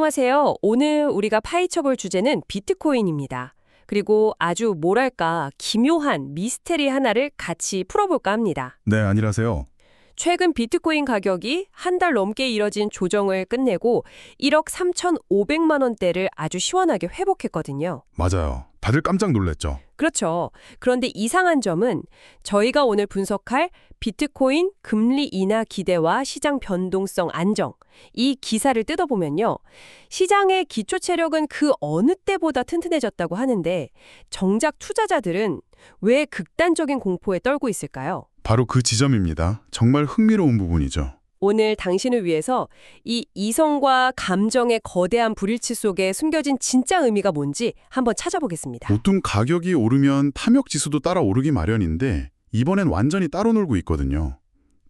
안녕하세요. 오늘 우리가 파헤쳐볼 주제는 비트코인입니다. 그리고 아주 뭐랄까 기묘한 미스테리 하나를 같이 풀어볼까 합니다. 네, 안녕하세요. 최근 비트코인 가격이 한 달 넘게 이뤄진 조정을 끝내고 1억 3,500만 원대를 아주 시원하게 회복했거든요. 맞아요. 다들 깜짝 놀랐죠. 그렇죠. 그런데 이상한 점은 저희가 오늘 분석할 비트코인 금리 인하 기대와 시장 변동성 안정, 이 기사를 뜯어보면요. 시장의 기초 체력은 그 어느 때보다 튼튼해졌다고 하는데 정작 투자자들은 왜 극단적인 공포에 떨고 있을까요? 바로 그 지점입니다. 정말 흥미로운 부분이죠. 오늘 당신을 위해서 이 이성과 감정의 거대한 불일치 속에 숨겨진 진짜 의미가 뭔지 한번 찾아보겠습니다. 보통 가격이 오르면 탐욕 지수도 따라 오르기 마련인데 이번엔 완전히 따로 놀고 있거든요.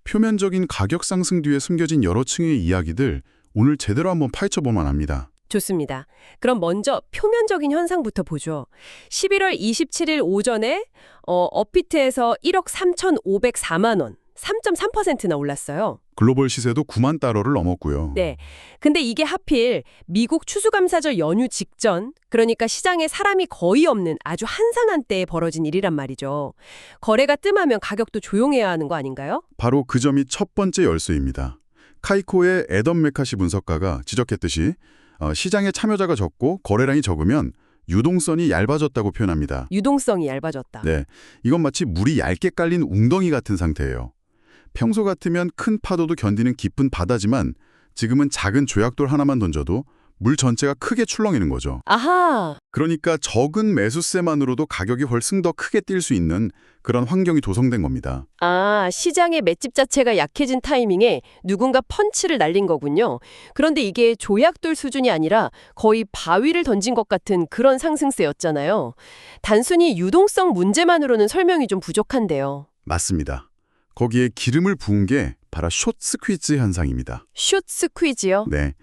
표면적인 가격 상승 뒤에 숨겨진 여러 층의 이야기들 오늘 제대로 한번 파헤쳐보면 합니다. 좋습니다. 그럼 먼저 표면적인 현상부터 보죠. 11월 27일 오전에 업비트에서 1억 3,504만 원, 3.3%나 올랐어요. 글로벌 시세도 9만 달러를 넘었고요. 네. 근데 이게 하필 미국 추수감사절 연휴 직전, 그러니까 시장에 사람이 거의 없는 아주 한산한 때에 벌어진 일이란 말이죠. 거래가 뜸하면 가격도 조용해야 하는 거 아닌가요? 바로 그 점이 첫 번째 열쇠입니다. 카이코의 애덤 메카시 분석가가 지적했듯이 시장에 참여자가 적고 거래량이 적으면 유동성이 얇아졌다고 표현합니다. 유동성이 얇아졌다. 네, 이건 마치 물이 얇게 깔린 웅덩이 같은 상태예요. 평소 같으면 큰 파도도 견디는 깊은 바다지만 지금은 작은 조약돌 하나만 던져도 물 전체가 크게 출렁이는 거죠. 아하! 그러니까 적은 매수세만으로도 가격이 훨씬 더 크게 뛸 수 있는 그런 환경이 조성된 겁니다. 아, 시장의 맷집 자체가 약해진 타이밍에 누군가 펀치를 날린 거군요. 그런데 이게 조약돌 수준이 아니라 거의 바위를 던진 것 같은 그런 상승세였잖아요. 단순히 유동성 문제만으로는 설명이 좀 부족한데요. 맞습니다. 거기에 기름을 부은 게 바로 숏 스퀴즈 현상입니다. 숏 스퀴즈요? 네,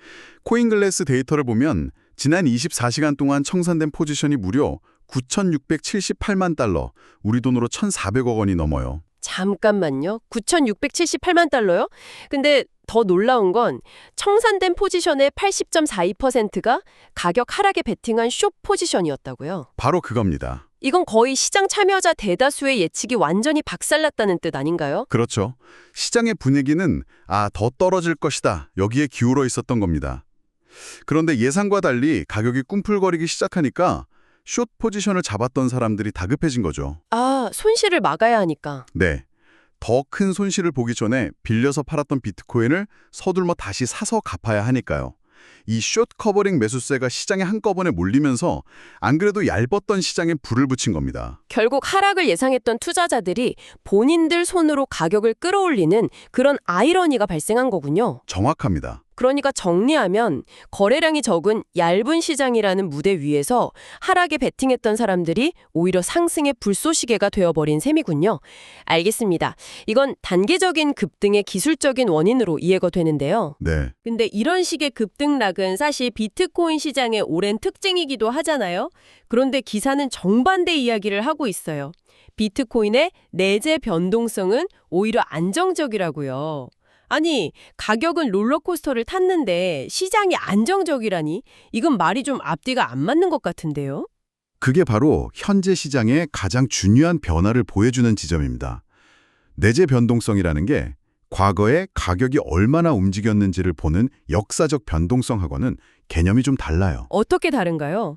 코인글래스 데이터를 보면 지난 24시간 동안 청산된 포지션이 무려 9,678만 달러, 우리 돈으로 1,400억 원이 넘어요. 잠깐만요. 9,678만 달러요? 근데 더 놀라운 건 청산된 포지션의 80.42%가 가격 하락에 베팅한 숏 포지션이었다고요. 바로 그겁니다. 이건 거의 시장 참여자 대다수의 예측이 완전히 박살났다는 뜻 아닌가요? 그렇죠. 시장의 분위기는 더 떨어질 것이다. 여기에 기울어 있었던 겁니다. 그런데 예상과 달리 가격이 꿈틀거리기 시작하니까 숏 포지션을 잡았던 사람들이 다급해진 거죠. 아, 손실을 막아야 하니까. 네. 더 큰 손실을 보기 전에 빌려서 팔았던 비트코인을 서둘러 다시 사서 갚아야 하니까요. 이 숏 커버링 매수세가 시장에 한꺼번에 몰리면서 안 그래도 얇았던 시장에 불을 붙인 겁니다. 결국 하락을 예상했던 투자자들이 본인들 손으로 가격을 끌어올리는 그런 아이러니가 발생한 거군요. 정확합니다. 그러니까 정리하면 거래량이 적은 얇은 시장이라는 무대 위에서 하락에 베팅했던 사람들이 오히려 상승의 불쏘시개가 되어버린 셈이군요. 알겠습니다. 이건 단계적인 급등의 기술적인 원인으로 이해가 되는데요. 네. 근데 이런 식의 급등락은 사실 비트코인 시장의 오랜 특징이기도 하잖아요. 그런데 기사는 정반대 이야기를 하고 있어요. 비트코인의 내재 변동성은 오히려 안정적이라고요. 아니, 가격은 롤러코스터를 탔는데 시장이 안정적이라니? 이건 말이 좀 앞뒤가 안 맞는 것 같은데요? 그게 바로 현재 시장의 가장 중요한 변화를 보여주는 지점입니다. 내재 변동성이라는 게 과거에 가격이 얼마나 움직였는지를 보는 역사적 변동성하고는 개념이 좀 달라요. 어떻게 다른가요?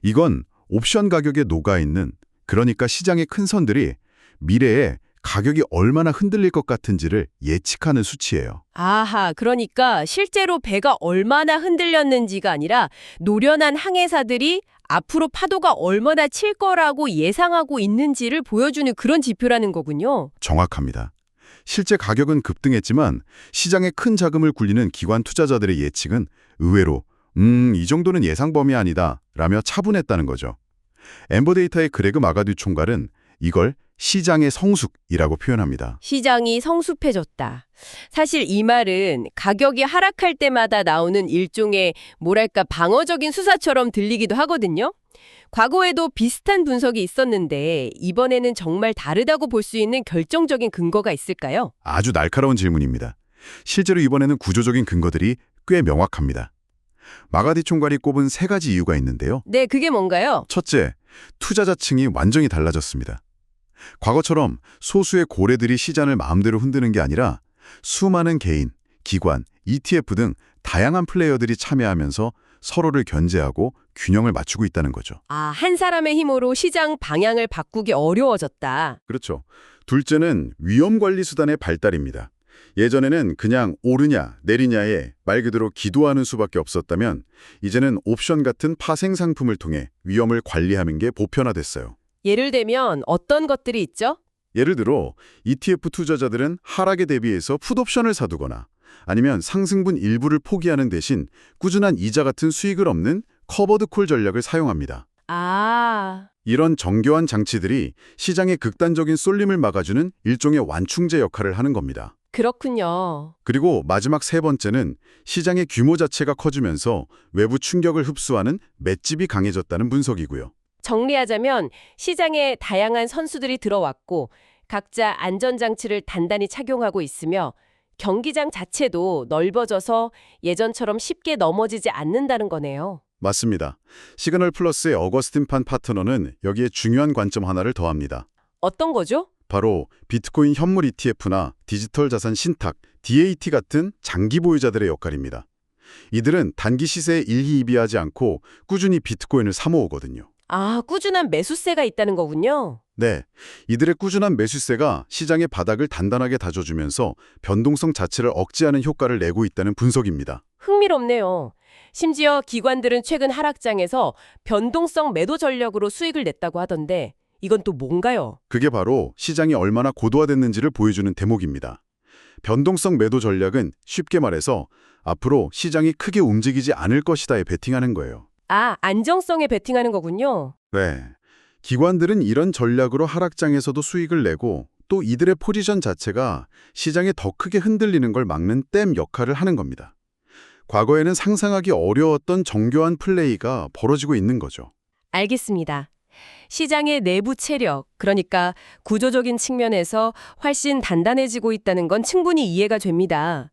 이건 옵션 가격에 녹아있는, 그러니까 시장의 큰 선들이 미래에 가격이 얼마나 흔들릴 것 같은지를 예측하는 수치예요. 아하, 그러니까 실제로 배가 얼마나 흔들렸는지가 아니라 노련한 항해사들이 앞으로 파도가 얼마나 칠 거라고 예상하고 있는지를 보여주는 그런 지표라는 거군요. 정확합니다. 실제 가격은 급등했지만 시장에 큰 자금을 굴리는 기관 투자자들의 예측은 의외로 이 정도는 예상 범위 아니다 라며 차분했다는 거죠. 엠버데이터의 그레그 마가듀 총괄은 이걸 시장의 성숙이라고 표현합니다. 시장이 성숙해졌다. 사실 이 말은 가격이 하락할 때마다 나오는 일종의 뭐랄까 방어적인 수사처럼 들리기도 하거든요. 과거에도 비슷한 분석이 있었는데 이번에는 정말 다르다고 볼 수 있는 결정적인 근거가 있을까요? 아주 날카로운 질문입니다. 실제로 이번에는 구조적인 근거들이 꽤 명확합니다. 마가디 총괄이 꼽은 세 가지 이유가 있는데요. 네, 그게 뭔가요? 첫째, 투자자층이 완전히 달라졌습니다. 과거처럼 소수의 고래들이 시장을 마음대로 흔드는 게 아니라 수많은 개인, 기관, ETF 등 다양한 플레이어들이 참여하면서 서로를 견제하고 균형을 맞추고 있다는 거죠. 아, 한 사람의 힘으로 시장 방향을 바꾸기 어려워졌다. 그렇죠. 둘째는 위험관리 수단의 발달입니다. 예전에는 그냥 오르냐 내리냐에 말 그대로 기도하는 수밖에 없었다면 이제는 옵션 같은 파생 상품을 통해 위험을 관리하는 게 보편화됐어요. 예를 들면 어떤 것들이 있죠? 예를 들어 ETF 투자자들은 하락에 대비해서 풋옵션을 사두거나 아니면 상승분 일부를 포기하는 대신 꾸준한 이자 같은 수익을 얻는 커버드 콜 전략을 사용합니다. 아, 이런 정교한 장치들이 시장의 극단적인 쏠림을 막아주는 일종의 완충제 역할을 하는 겁니다. 그렇군요. 그리고 마지막 세 번째는 시장의 규모 자체가 커지면서 외부 충격을 흡수하는 맷집이 강해졌다는 분석이고요. 정리하자면 시장에 다양한 선수들이 들어왔고 각자 안전장치를 단단히 착용하고 있으며 경기장 자체도 넓어져서 예전처럼 쉽게 넘어지지 않는다는 거네요. 맞습니다. 시그널 플러스의 어거스틴 판 파트너는 여기에 중요한 관점 하나를 더합니다. 어떤 거죠? 바로 비트코인 현물 ETF나 디지털 자산 신탁, DAT 같은 장기 보유자들의 역할입니다. 이들은 단기 시세에 일희일비하지 않고 꾸준히 비트코인을 사모으거든요. 아, 꾸준한 매수세가 있다는 거군요. 네, 이들의 꾸준한 매수세가 시장의 바닥을 단단하게 다져주면서 변동성 자체를 억제하는 효과를 내고 있다는 분석입니다. 흥미롭네요. 심지어 기관들은 최근 하락장에서 변동성 매도 전략으로 수익을 냈다고 하던데 이건 또 뭔가요? 그게 바로 시장이 얼마나 고도화됐는지를 보여주는 대목입니다. 변동성 매도 전략은 쉽게 말해서 앞으로 시장이 크게 움직이지 않을 것이다에 베팅하는 거예요. 아, 안정성에 베팅하는 거군요. 네. 기관들은 이런 전략으로 하락장에서도 수익을 내고 또 이들의 포지션 자체가 시장에 더 크게 흔들리는 걸 막는 댐 역할을 하는 겁니다. 과거에는 상상하기 어려웠던 정교한 플레이가 벌어지고 있는 거죠. 알겠습니다. 시장의 내부 체력, 그러니까 구조적인 측면에서 훨씬 단단해지고 있다는 건 충분히 이해가 됩니다.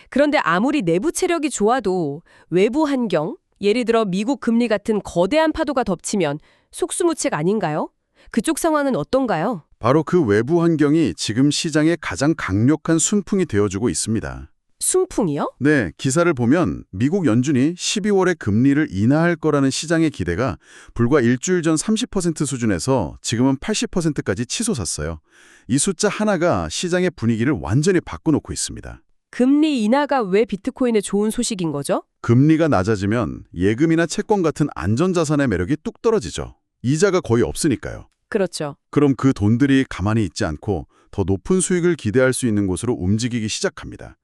그런데 아무리 내부 체력이 좋아도 외부 환경, 예를 들어 미국 금리 같은 거대한 파도가 덮치면 속수무책 아닌가요? 그쪽 상황은 어떤가요? 바로 그 외부 환경이 지금 시장의 가장 강력한 순풍이 되어주고 있습니다. 순풍이요? 네, 기사를 보면 미국 연준이 12월에 금리를 인하할 거라는 시장의 기대가 불과 일주일 전 30% 수준에서 지금은 80%까지 치솟았어요. 이 숫자 하나가 시장의 분위기를 완전히 바꿔놓고 있습니다. 금리 인하가 왜 비트코인에 좋은 소식인 거죠? 금리가 낮아지면 예금이나 채권 같은 안전자산의 매력이 뚝 떨어지죠. 이자가 거의 없으니까요. 그렇죠. 그럼 그 돈들이 가만히 있지 않고 더 높은 수익을 기대할 수 있는 곳으로 움직이기 시작합니다.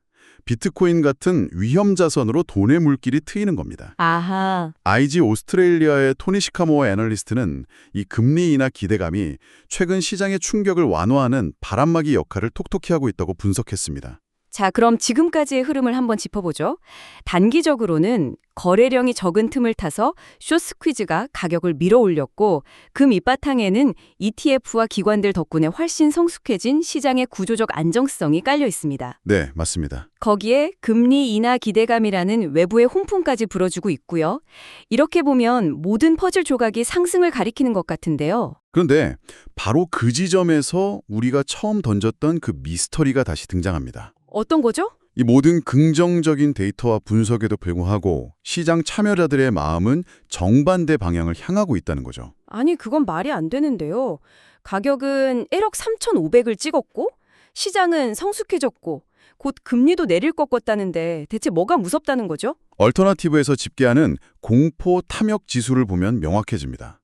비트코인 같은 위험 자산으로 돈의 물길이 트이는 겁니다. 아하. IG 오스트레일리아의 토니 시카모어 애널리스트는 이 금리 인하 기대감이 최근 시장의 충격을 완화하는 바람막이 역할을 톡톡히 하고 있다고 분석했습니다. 자, 그럼 지금까지의 흐름을 한번 짚어보죠. 단기적으로는 거래량이 적은 틈을 타서 숏스퀴즈가 가격을 밀어 올렸고 그 밑바탕에는 ETF와 기관들 덕분에 훨씬 성숙해진 시장의 구조적 안정성이 깔려 있습니다. 네, 맞습니다. 거기에 금리 인하 기대감이라는 외부의 홍풍까지 불어주고 있고요. 이렇게 보면 모든 퍼즐 조각이 상승을 가리키는 것 같은데요. 그런데 바로 그 지점에서 우리가 처음 던졌던 그 미스터리가 다시 등장합니다. 어떤 거죠? 이 모든 긍정적인 데이터와 분석에도 불구하고 시장 참여자들의 마음은 정반대 방향을 향하고 있다는 거죠. 아니, 그건 말이 안 되는데요. 가격은 1억 3,500을 찍었고 시장은 성숙해졌고 곧 금리도 내릴 것 같다는데 대체 뭐가 무섭다는 거죠? 얼터너티브에서 집계하는 공포 탐욕 지수를 보면 명확해집니다.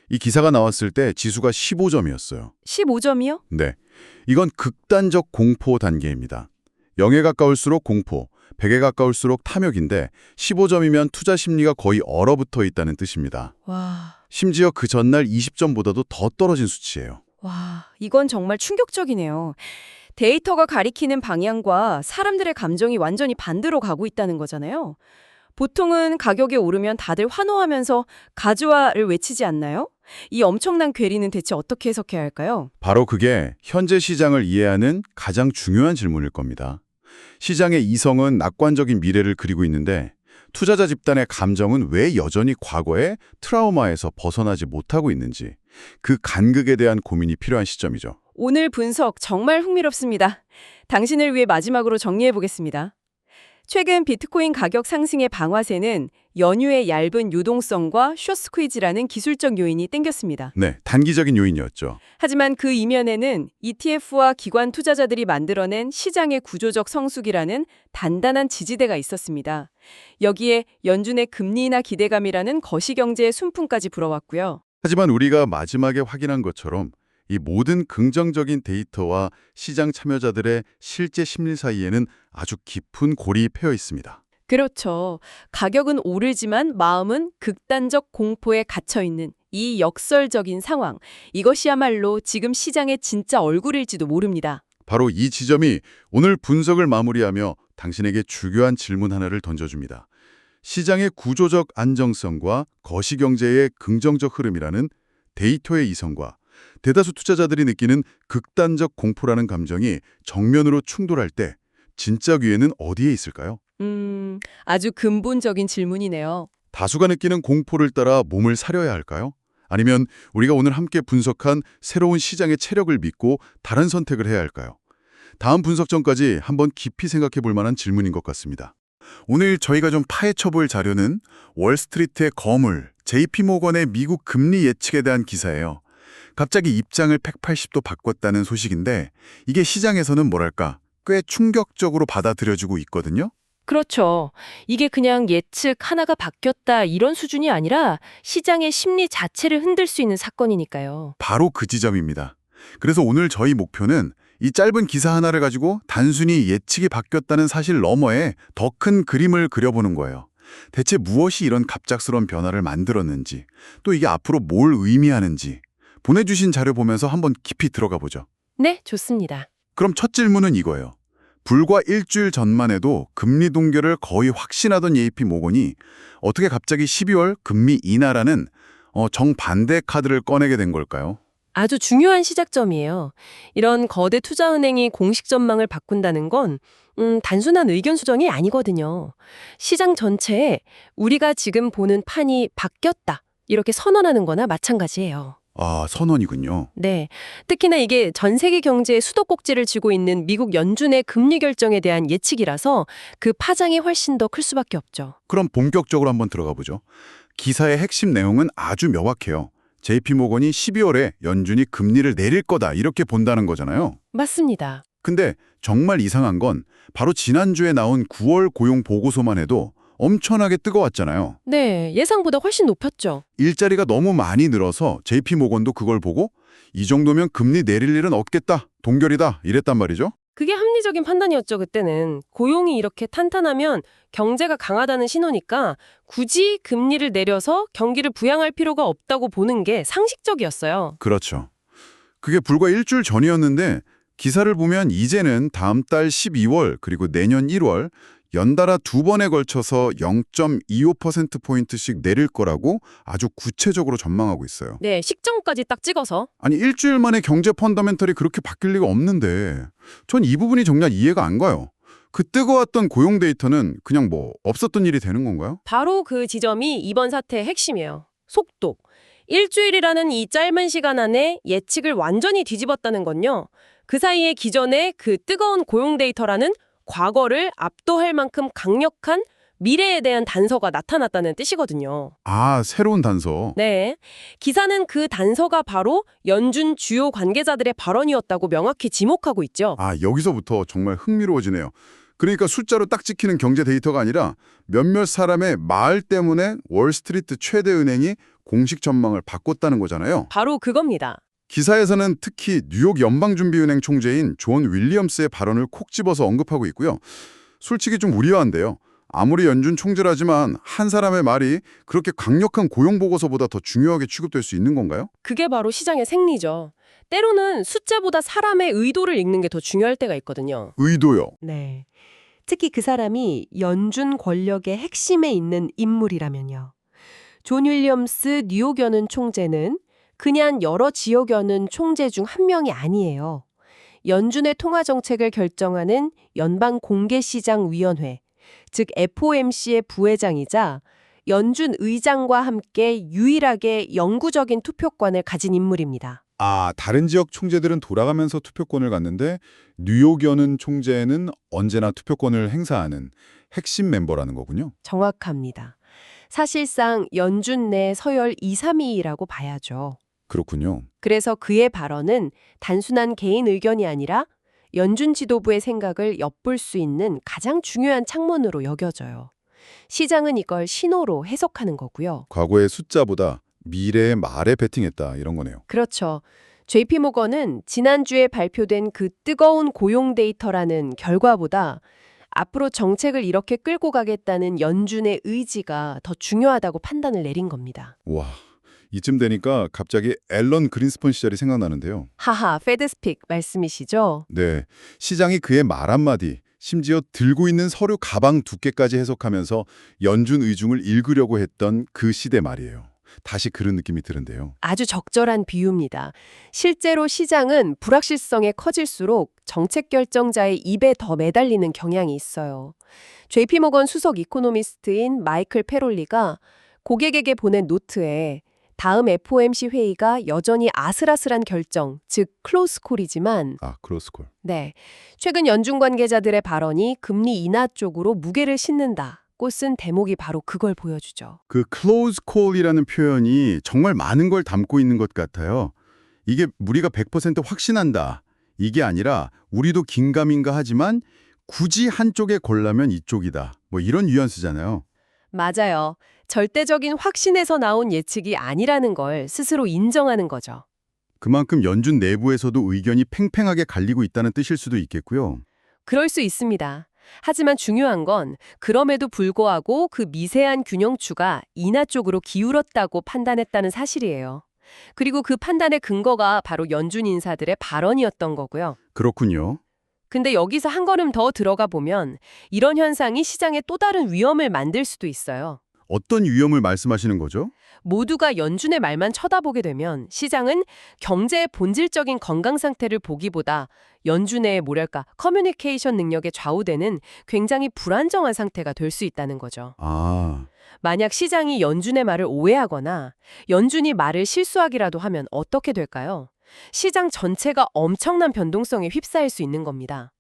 이 기사가 나왔을 때 지수가 15점이었어요. 15점이요? 네, 이건 극단적 공포 단계입니다. 0에 가까울수록 공포, 100에 가까울수록 탐욕인데 15점이면 투자 심리가 거의 얼어붙어 있다는 뜻입니다. 와, 심지어 그 전날 20점보다도 더 떨어진 수치예요. 이건 정말 충격적이네요. 데이터가 가리키는 방향과 사람들의 감정이 완전히 반대로 가고 있다는 거잖아요. 보통은 가격이 오르면 다들 환호하면서 가즈와를 외치지 않나요? 이 엄청난 괴리는 대체 어떻게 해석해야 할까요? 바로 그게 현재 시장을 이해하는 가장 중요한 질문일 겁니다. 시장의 이성은 낙관적인 미래를 그리고 있는데 투자자 집단의 감정은 왜 여전히 과거의 트라우마에서 벗어나지 못하고 있는지 그 간극에 대한 고민이 필요한 시점이죠. 오늘 분석 정말 흥미롭습니다. 당신을 위해 마지막으로 정리해 보겠습니다. 최근 비트코인 가격 상승의 방아쇠는 연휴의 얇은 유동성과 숏스퀴즈라는 기술적 요인이 땡겼습니다. 네, 단기적인 요인이었죠. 하지만 그 이면에는 ETF와 기관 투자자들이 만들어낸 시장의 구조적 성숙이라는 단단한 지지대가 있었습니다. 여기에 연준의 금리 인하 기대감이라는 거시경제의 순풍까지 불어왔고요. 하지만 우리가 마지막에 확인한 것처럼 이 모든 긍정적인 데이터와 시장 참여자들의 실제 심리 사이에는 아주 깊은 골이 패여 있습니다. 그렇죠. 가격은 오르지만 마음은 극단적 공포에 갇혀있는 이 역설적인 상황. 이것이야말로 지금 시장의 진짜 얼굴일지도 모릅니다. 바로 이 지점이 오늘 분석을 마무리하며 당신에게 중요한 질문 하나를 던져줍니다. 시장의 구조적 안정성과 거시경제의 긍정적 흐름이라는 데이터의 이성과 대다수 투자자들이 느끼는 극단적 공포라는 감정이 정면으로 충돌할 때 진짜 기회는 어디에 있을까요? 아주 근본적인 질문이네요. 다수가 느끼는 공포를 따라 몸을 사려야 할까요? 아니면 우리가 오늘 함께 분석한 새로운 시장의 체력을 믿고 다른 선택을 해야 할까요? 다음 분석 전까지 한번 깊이 생각해 볼 만한 질문인 것 같습니다. 오늘 저희가 좀 파헤쳐 볼 자료는 월스트리트의 거물, JP모건의 미국 금리 예측에 대한 기사예요. 갑자기 입장을 180도 바꿨다는 소식인데 이게 시장에서는 뭐랄까 꽤 충격적으로 받아들여지고 있거든요. 그렇죠. 이게 그냥 예측 하나가 바뀌었다 이런 수준이 아니라 시장의 심리 자체를 흔들 수 있는 사건이니까요. 바로 그 지점입니다. 그래서 오늘 저희 목표는 이 짧은 기사 하나를 가지고 단순히 예측이 바뀌었다는 사실 너머에 더 큰 그림을 그려보는 거예요. 대체 무엇이 이런 갑작스러운 변화를 만들었는지, 또 이게 앞으로 뭘 의미하는지 보내주신 자료 보면서 한번 깊이 들어가 보죠. 네, 좋습니다. 그럼 첫 질문은 이거예요. 불과 일주일 전만 해도 금리 동결을 거의 확신하던 JP모건이 어떻게 갑자기 12월 금리 인하라는 정반대 카드를 꺼내게 된 걸까요? 아주 중요한 시작점이에요. 이런 거대 투자은행이 공식 전망을 바꾼다는 건 단순한 의견 수정이 아니거든요. 시장 전체에 우리가 지금 보는 판이 바뀌었다. 이렇게 선언하는 거나 마찬가지예요. 아, 선언이군요. 네. 특히나 이게 전 세계 경제의 수도꼭지를 쥐고 있는 미국 연준의 금리 결정에 대한 예측이라서 그 파장이 훨씬 더 클 수밖에 없죠. 그럼 본격적으로 한번 들어가 보죠. 기사의 핵심 내용은 아주 명확해요. JP모건이 12월에 연준이 금리를 내릴 거다 이렇게 본다는 거잖아요. 맞습니다. 근데 정말 이상한 건 바로 지난주에 나온 9월 고용 보고서만 해도 엄청나게 뜨거웠잖아요. 네, 예상보다 훨씬 높였죠. 일자리가 너무 많이 늘어서 JP모건도 그걸 보고 이 정도면 금리 내릴 일은 없겠다, 동결이다 이랬단 말이죠. 그게 합리적인 판단이었죠, 그때는. 고용이 이렇게 탄탄하면 경제가 강하다는 신호니까 굳이 금리를 내려서 경기를 부양할 필요가 없다고 보는 게 상식적이었어요. 그렇죠. 그게 불과 일주일 전이었는데 기사를 보면 이제는 다음 달 12월 그리고 내년 1월 연달아 두 번에 걸쳐서 0.25%포인트씩 내릴 거라고 아주 구체적으로 전망하고 있어요. 네, 시점까지 딱 찍어서. 아니 일주일 만에 경제 펀더멘털이 그렇게 바뀔 리가 없는데 전 이 부분이 정말 이해가 안 가요. 그 뜨거웠던 고용 데이터는 그냥 뭐 없었던 일이 되는 건가요? 바로 그 지점이 이번 사태의 핵심이에요. 속도. 일주일이라는 이 짧은 시간 안에 예측을 완전히 뒤집었다는 건요. 그 사이에 기존의 그 뜨거운 고용 데이터라는 과거를 압도할 만큼 강력한 미래에 대한 단서가 나타났다는 뜻이거든요. 아, 새로운 단서. 네. 기사는 그 단서가 바로 연준 주요 관계자들의 발언이었다고 명확히 지목하고 있죠. 아, 여기서부터 정말 흥미로워지네요. 그러니까 숫자로 딱 찍히는 경제 데이터가 아니라 몇몇 사람의 말 때문에 월스트리트 최대 은행이 공식 전망을 바꿨다는 거잖아요. 바로 그겁니다. 기사에서는 특히 뉴욕 연방준비은행 총재인 존 윌리엄스의 발언을 콕 집어서 언급하고 있고요. 솔직히 좀 우려한데요. 아무리 연준 총재라지만 한 사람의 말이 그렇게 강력한 고용 보고서보다 더 중요하게 취급될 수 있는 건가요? 그게 바로 시장의 생리죠. 때로는 숫자보다 사람의 의도를 읽는 게 더 중요할 때가 있거든요. 의도요. 네. 특히 그 사람이 연준 권력의 핵심에 있는 인물이라면요. 존 윌리엄스 뉴욕 연은 총재는 그냥 여러 지역 여는 총재 중 한 명이 아니에요. 연준의 통화 정책을 결정하는 연방공개시장위원회, 즉 FOMC의 부회장이자 연준 의장과 함께 유일하게 영구적인 투표권을 가진 인물입니다. 아, 다른 지역 총재들은 돌아가면서 투표권을 갖는데 뉴욕 연 총재는 언제나 투표권을 행사하는 핵심 멤버라는 거군요. 정확합니다. 사실상 연준 내 서열 2, 3위라고 봐야죠. 그렇군요. 그래서 그의 발언은 단순한 개인 의견이 아니라 연준 지도부의 생각을 엿볼 수 있는 가장 중요한 창문으로 여겨져요. 시장은 이걸 신호로 해석하는 거고요. 과거의 숫자보다 미래의 말에 베팅했다 이런 거네요. 그렇죠. JP모건은 지난주에 발표된 그 뜨거운 고용 데이터라는 결과보다 앞으로 정책을 이렇게 끌고 가겠다는 연준의 의지가 더 중요하다고 판단을 내린 겁니다. 와, 이쯤 되니까 갑자기 앨런 그린스펀 시절이 생각나는데요. 하하, 페드스픽 말씀이시죠? 네, 시장이 그의 말 한마디, 심지어 들고 있는 서류 가방 두께까지 해석하면서 연준 의중을 읽으려고 했던 그 시대 말이에요. 다시 그런 느낌이 드는데요. 아주 적절한 비유입니다. 실제로 시장은 불확실성에 커질수록 정책 결정자의 입에 더 매달리는 경향이 있어요. JP모건 수석 이코노미스트인 마이클 페롤리가 고객에게 보낸 노트에 다음 FOMC 회의가 여전히 아슬아슬한 결정, 즉 클로즈 콜이지만 아, 크로스콜. 네, 최근 연준 관계자들의 발언이 금리 인하 쪽으로 무게를 싣는다. 꽃은 대목이 바로 그걸 보여주죠. 그 close call이라는 표현이 정말 많은 걸 담고 있는 것 같아요. 이게 우리가 100% 확신한다. 이게 아니라 우리도 긴가민가 하지만 굳이 한쪽에 골라면 이쪽이다. 뭐 이런 뉘앙스잖아요. 맞아요. 절대적인 확신에서 나온 예측이 아니라는 걸 스스로 인정하는 거죠. 그만큼 연준 내부에서도 의견이 팽팽하게 갈리고 있다는 뜻일 수도 있겠고요. 그럴 수 있습니다. 하지만 중요한 건 그럼에도 불구하고 그 미세한 균형추가 인하 쪽으로 기울었다고 판단했다는 사실이에요. 그리고 그 판단의 근거가 바로 연준 인사들의 발언이었던 거고요. 그렇군요. 근데 여기서 한 걸음 더 들어가 보면 이런 현상이 시장에 또 다른 위험을 만들 수도 있어요. 어떤 위험을 말씀하시는 거죠? 모두가 연준의 말만 쳐다보게 되면 시장은 경제의 본질적인 건강 상태를 보기보다 연준의 커뮤니케이션 능력에 좌우되는 굉장히 불안정한 상태가 될 수 있다는 거죠. 아, 만약 시장이 연준의 말을 오해하거나 연준이 말을 실수하기라도 하면 어떻게 될까요? 시장 전체가 엄청난 변동성에 휩싸일 수 있는 겁니다.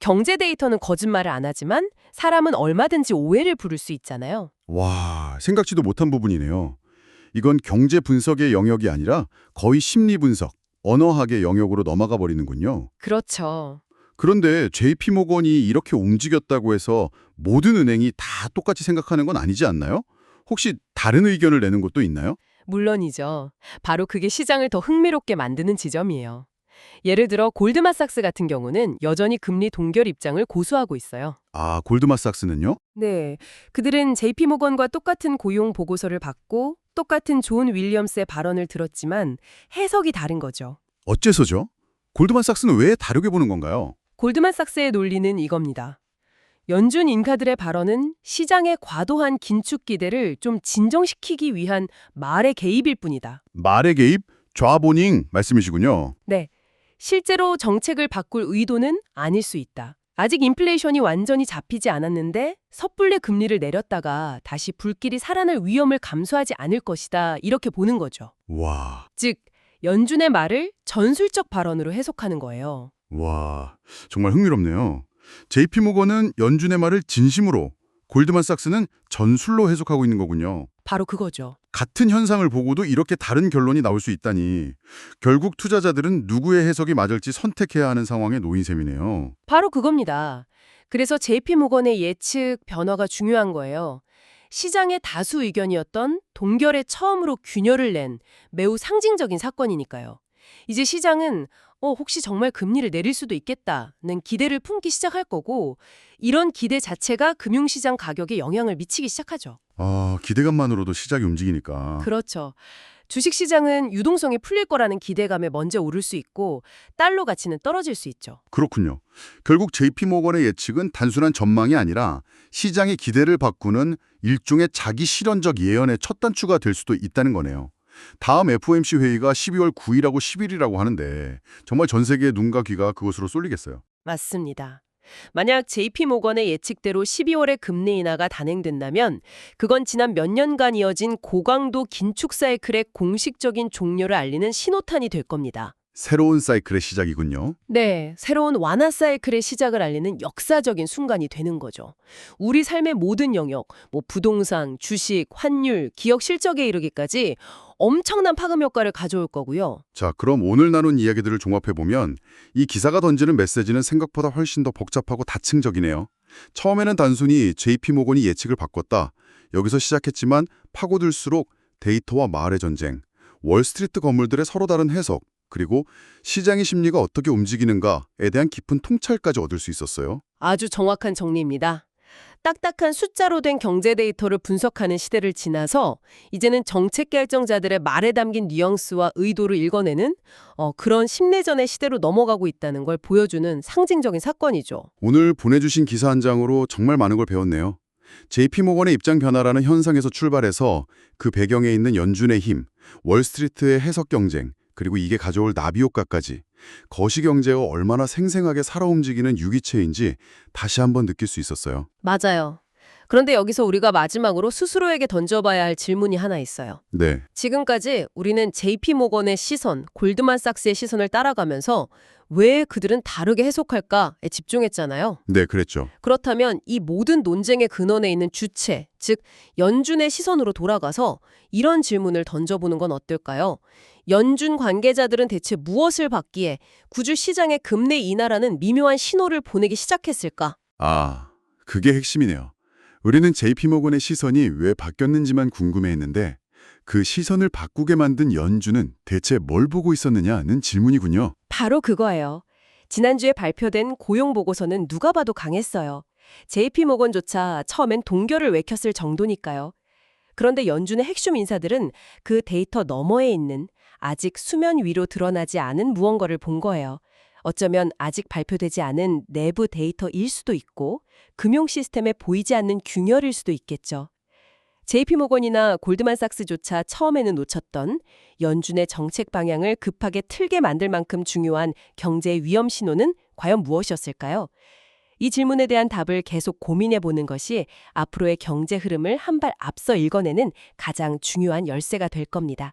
경제 데이터는 거짓말을 안 하지만 사람은 얼마든지 오해를 부를 수 있잖아요. 와, 생각지도 못한 부분이네요. 이건 경제 분석의 영역이 아니라 거의 심리 분석, 언어학의 영역으로 넘어가 버리는군요. 그렇죠. 그런데 JP모건이 이렇게 움직였다고 해서 모든 은행이 다 똑같이 생각하는 건 아니지 않나요? 혹시 다른 의견을 내는 곳도 있나요? 물론이죠. 바로 그게 시장을 더 흥미롭게 만드는 지점이에요. 예를 들어 골드만삭스 같은 경우는 여전히 금리 동결 입장을 고수하고 있어요. 아, 골드만삭스는요? 네, 그들은 JP모건과 똑같은 고용 보고서를 받고 똑같은 존 윌리엄스의 발언을 들었지만 해석이 다른 거죠. 어째서죠? 골드만삭스는 왜 다르게 보는 건가요? 골드만삭스의 논리는 이겁니다. 연준 인사들의 발언은 시장의 과도한 긴축 기대를 좀 진정시키기 위한 말의 개입일 뿐이다. 말의 개입, 좌보닝 말씀이시군요. 네, 실제로 정책을 바꿀 의도는 아닐 수 있다. 아직 인플레이션이 완전히 잡히지 않았는데 섣불리 금리를 내렸다가 다시 불길이 살아날 위험을 감수하지 않을 것이다. 이렇게 보는 거죠. 와, 즉, 연준의 말을 전술적 발언으로 해석하는 거예요. 와, 정말 흥미롭네요. JP모건은 연준의 말을 진심으로, 골드만삭스는 전술로 해석하고 있는 거군요. 바로 그거죠. 같은 현상을 보고도 이렇게 다른 결론이 나올 수 있다니 결국 투자자들은 누구의 해석이 맞을지 선택해야 하는 상황에 놓인 셈이네요. 바로 그겁니다. 그래서 JP모건의 예측 변화가 중요한 거예요. 시장의 다수 의견이었던 동결에 처음으로 균열을 낸 매우 상징적인 사건이니까요. 이제 시장은 혹시 정말 금리를 내릴 수도 있겠다는 기대를 품기 시작할 거고 이런 기대 자체가 금융시장 가격에 영향을 미치기 시작하죠. 아, 기대감만으로도 시작이 움직이니까. 그렇죠. 주식시장은 유동성이 풀릴 거라는 기대감에 먼저 오를 수 있고 달러 가치는 떨어질 수 있죠. 그렇군요. 결국 JP모건의 예측은 단순한 전망이 아니라 시장의 기대를 바꾸는 일종의 자기 실현적 예언의 첫 단추가 될 수도 있다는 거네요. 다음 FOMC 회의가 12월 9일하고 10일이라고 하는데 정말 전 세계의 눈과 귀가 그곳으로 쏠리겠어요. 맞습니다. 만약 JP모건의 예측대로 12월에 금리 인하가 단행된다면 그건 지난 몇 년간 이어진 고강도 긴축 사이클의 공식적인 종료를 알리는 신호탄이 될 겁니다. 새로운 사이클의 시작이군요. 네, 새로운 완화 사이클의 시작을 알리는 역사적인 순간이 되는 거죠. 우리 삶의 모든 영역, 부동산, 주식, 환율, 기업 실적에 이르기까지 엄청난 파급 효과를 가져올 거고요. 자, 그럼 오늘 나눈 이야기들을 종합해보면 이 기사가 던지는 메시지는 생각보다 훨씬 더 복잡하고 다층적이네요. 처음에는 단순히 JP모건이 예측을 바꿨다. 여기서 시작했지만 파고들수록 데이터와 말의 전쟁, 월스트리트 건물들의 서로 다른 해석, 그리고 시장의 심리가 어떻게 움직이는가에 대한 깊은 통찰까지 얻을 수 있었어요. 아주 정확한 정리입니다. 딱딱한 숫자로 된 경제 데이터를 분석하는 시대를 지나서 이제는 정책 결정자들의 말에 담긴 뉘앙스와 의도를 읽어내는 그런 심내전의 시대로 넘어가고 있다는 걸 보여주는 상징적인 사건이죠. 오늘 보내주신 기사 한 장으로 정말 많은 걸 배웠네요. JP모건의 입장 변화라는 현상에서 출발해서 그 배경에 있는 연준의 힘, 월스트리트의 해석 경쟁, 그리고 이게 가져올 나비 효과까지 거시경제가 얼마나 생생하게 살아 움직이는 유기체인지 다시 한번 느낄 수 있었어요. 맞아요. 그런데 여기서 우리가 마지막으로 스스로에게 던져봐야 할 질문이 하나 있어요. 네, 지금까지 우리는 JP모건의 시선, 골드만삭스의 시선을 따라가면서 왜 그들은 다르게 해석할까에 집중했잖아요. 네, 그랬죠. 그렇다면 이 모든 논쟁의 근원에 있는 주체, 즉 연준의 시선으로 돌아가서 이런 질문을 던져보는 건 어떨까요? 연준 관계자들은 대체 무엇을 받기에 구주 시장의 금리 인하라는 미묘한 신호를 보내기 시작했을까? 아, 그게 핵심이네요. 우리는 JP모건의 시선이 왜 바뀌었는지만 궁금해했는데 그 시선을 바꾸게 만든 연준은 대체 뭘 보고 있었느냐는 질문이군요. 바로 그거예요. 지난주에 발표된 고용 보고서는 누가 봐도 강했어요. JP모건조차 처음엔 동결을 외켰을 정도니까요. 그런데 연준의 핵심 인사들은 그 데이터 너머에 있는 아직 수면 위로 드러나지 않은 무언가를 본 거예요. 어쩌면 아직 발표되지 않은 내부 데이터일 수도 있고 금융 시스템에 보이지 않는 균열일 수도 있겠죠. JP모건이나 골드만삭스조차 처음에는 놓쳤던 연준의 정책 방향을 급하게 틀게 만들 만큼 중요한 경제 위험 신호는 과연 무엇이었을까요? 이 질문에 대한 답을 계속 고민해보는 것이 앞으로의 경제 흐름을 한 발 앞서 읽어내는 가장 중요한 열쇠가 될 겁니다.